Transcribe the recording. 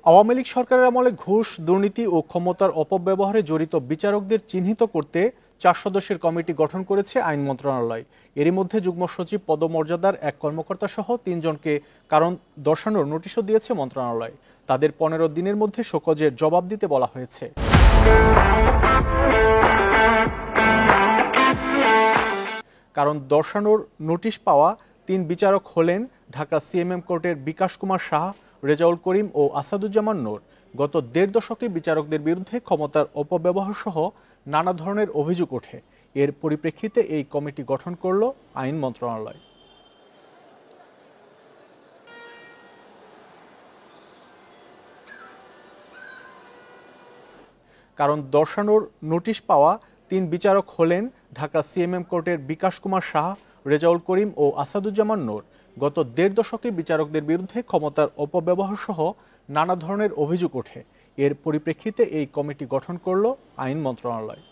আওয়ামী লীগ সরকারের আমলে ঘুষ, দুর্নীতি ও ক্ষমতার অপব্যবহারে জড়িত বিচারকদের চিহ্নিত করতে ৪ সদস্যের কমিটি গঠন করেছে আইন মন্ত্রণালয়। এরই মধ্যে যুগ্ম সচিব পদমর্যাদার এক কর্মকর্তা সহ ৩ জনকে কারণ দর্শানোর নোটিশও দিয়েছে মন্ত্রণালয়। তাদের ১৫ দিনের মধ্যে শোকজের জবাব দিতে বলা হয়েছে। কারণ দর্শানোর নোটিশ পাওয়া ৩ বিচারক হলেন ঢাকা সিএমএম কোর্টের বিকাশ কুমার সাহা, রেজাউল করিম ও আসাদুজ্জামান নূর। গত ১.৫ দশকে বিচারকদের বিরুদ্ধে ক্ষমতার অপব্যবহার সহ নানা ধরনের অভিযোগ ওঠে। এর পরিপ্রেক্ষিতে এই কমিটি গঠন করল আইন মন্ত্রণালয়। কারণ দর্শানোর নোটিশ পাওয়া ৩ বিচারক হলেন ঢাকা সিএমএম কোর্টের বিকাশ কুমার সাহা, রেজাউল করিম ও আসাদুজ্জামান নূর। গত ১.৫ দশকে বিচারকদের বিরুদ্ধে ক্ষমতার অপব্যবহার সহ নানা ধরনের অভিযোগ ওঠে। এর পরিপ্রেক্ষিতে এই কমিটি গঠন করল আইন মন্ত্রণালয়।